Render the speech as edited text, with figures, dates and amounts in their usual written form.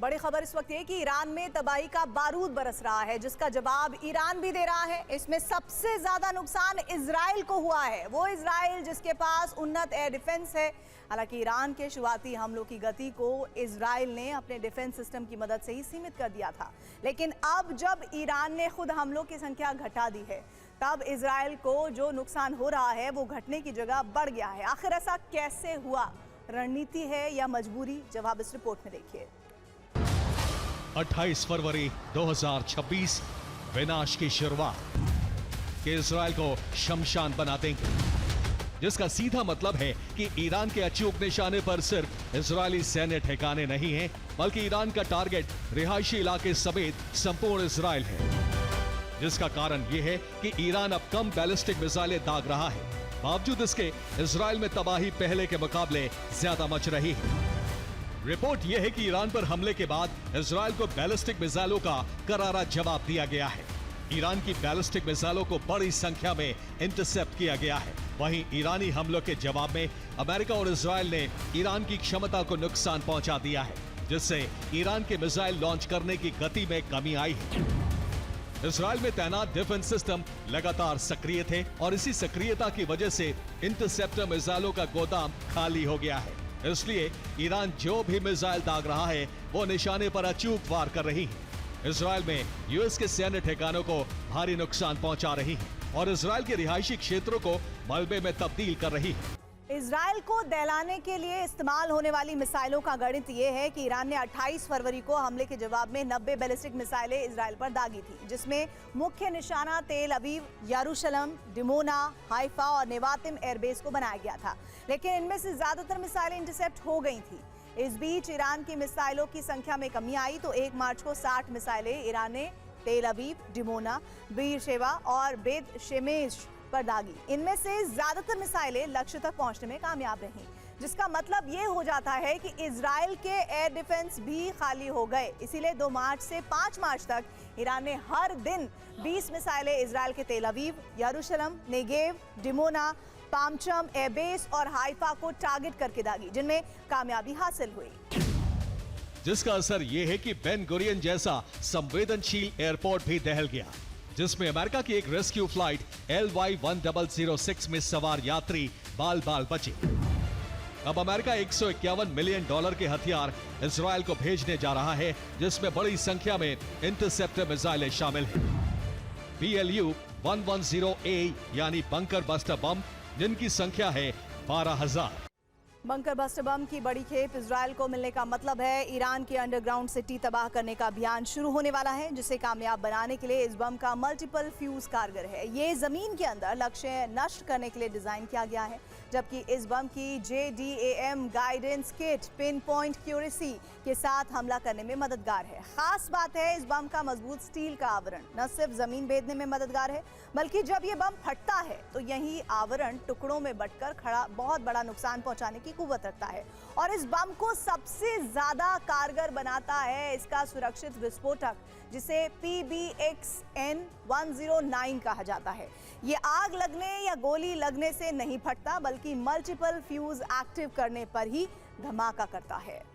बड़ी खबर इस वक्त ये कि ईरान में तबाही का बारूद बरस रहा है, जिसका जवाब ईरान भी दे रहा है। इसमें सबसे ज्यादा नुकसान इजराइल को हुआ है, वो इजराइल जिसके पास उन्नत एयर डिफेंस है। हालांकि ईरान के शुरुआती हमलों की गति को इजराइल ने अपने डिफेंस सिस्टम की मदद से ही सीमित कर दिया था, लेकिन अब जब ईरान ने खुद हमलों की संख्या घटा दी है, तब इजराइल को जो नुकसान हो रहा है वो घटने की जगह बढ़ गया है। आखिर ऐसा कैसे हुआ? रणनीति है या मजबूरी? जवाब इस रिपोर्ट में देखिए। 28 फरवरी 2026 विनाश की शुरुआत कि इजराइल को शमशान बना देंगे, जिसका सीधा मतलब है कि ईरान के अचूक निशाने पर सिर्फ इजरायली सैन्य ठिकाने नहीं हैं, बल्कि ईरान का टारगेट रिहायशी इलाके समेत संपूर्ण इजराइल है। जिसका कारण यह है कि ईरान अब कम बैलिस्टिक मिसाइलें दाग रहा है। बावजूद इसके इजराइल में तबाही पहले के मुकाबले ज्यादा मच रही है। रिपोर्ट यह है कि ईरान पर हमले के बाद इजराइल को बैलिस्टिक मिसाइलों का करारा जवाब दिया गया है। ईरान की बैलिस्टिक मिसाइलों को बड़ी संख्या में इंटरसेप्ट किया गया है। वहीं ईरानी हमलों के जवाब में अमेरिका और इजराइल ने ईरान की क्षमता को नुकसान पहुंचा दिया है, जिससे ईरान के मिसाइल लॉन्च करने की गति में कमी आई है। इजराइल में तैनात डिफेंस सिस्टम लगातार सक्रिय थे और इसी सक्रियता की वजह से इंटरसेप्टर मिसाइलों का गोदाम खाली हो गया है। इसलिए ईरान जो भी मिसाइल दाग रहा है वो निशाने पर अचूक वार कर रही है। इजराइल में यूएस के सैन्य ठिकानों को भारी नुकसान पहुंचा रही है और इजराइल के रिहायशी क्षेत्रों को मलबे में तब्दील कर रही है। इजराइल को दहलाने के लिए इस्तेमाल होने वाली मिसाइलों का गणित यह है कि ईरान ने 28 फरवरी को हमले के जवाब में 90 बैलिस्टिक मिसाइलें इजराइल पर दागी थी, जिसमें मुख्य निशाना तेल अवीव, यरूशलेम, डिमोना, हाइफा और नेवातिम एयरबेस को बनाया गया था। लेकिन इनमें से ज्यादातर मिसाइलें इंटरसेप्ट हो गई थी। इस बीच ईरान की मिसाइलों की संख्या में कमी आई तो 1 मार्च को 60 मिसाइलें ईरान ने तेल अवीव, डिमोना, बीरशेवा और बेत शेमेश पर दागी। इनमें से ज्यादातर मिसाइलें लक्ष्य तक पहुंचने में कामयाब रहीं, जिसका मतलब ये हो जाता है कि इजराइल के एयर डिफेंस भी खाली हो गए। इसीलिए 2 मार्च से 5 मार्च तक ईरान ने हर दिन 20 मिसाइलें इजराइल के तेल अवीव, यरूशलेम, नेगेव, डिमोना, पामचम एयरबेस और हाइफा को टारगेट करके दागी, जिनमें कामयाबी हासिल हुई। जिसका असर यह है कि बेन गुरियन जैसा संवेदनशील एयरपोर्ट भी दहल गया, जिसमें अमेरिका की एक रेस्क्यू फ्लाइट LY-1006 में सवार यात्री बाल बाल बचे। अब अमेरिका $151 मिलियन के हथियार इजराइल को भेजने जा रहा है, जिसमें बड़ी संख्या में इंटरसेप्टर मिसाइलें शामिल हैं। BLU-110A यानी बंकर बस्टर बम, जिनकी संख्या है 12,000। बंकर बस्टर बम की बड़ी खेप इजराइल को मिलने का मतलब है ईरान की अंडरग्राउंड सिटी तबाह करने का अभियान शुरू होने वाला है, जिसे कामयाब बनाने के लिए इस बम का मल्टीपल फ्यूज कारगर है। ये जमीन के अंदर लक्ष्य नष्ट करने के लिए डिजाइन किया गया है, जबकि इस बम की JDAM guidance kit pin point accuracy के साथ हमला करने में मददगार है। खास बात है इस बम का मजबूत स्टील का आवरण न सिर्फ जमीन भेदने में मददगार है, बल्कि जब ये बम फटता है तो यही आवरण टुकड़ों में बंटकर खड़ा बहुत बड़ा नुकसान पहुंचाने की कुव्वत रखता है। और इस बम को सबसे ज्यादा कारगर बनाता है इसका सुरक्षित विस्फोटक, जिसे PBXN-109 कहा जाता है। ये आग लगने या गोली लगने से नहीं फटता, बल्कि मल्टीपल फ्यूज एक्टिव करने पर ही धमाका करता है।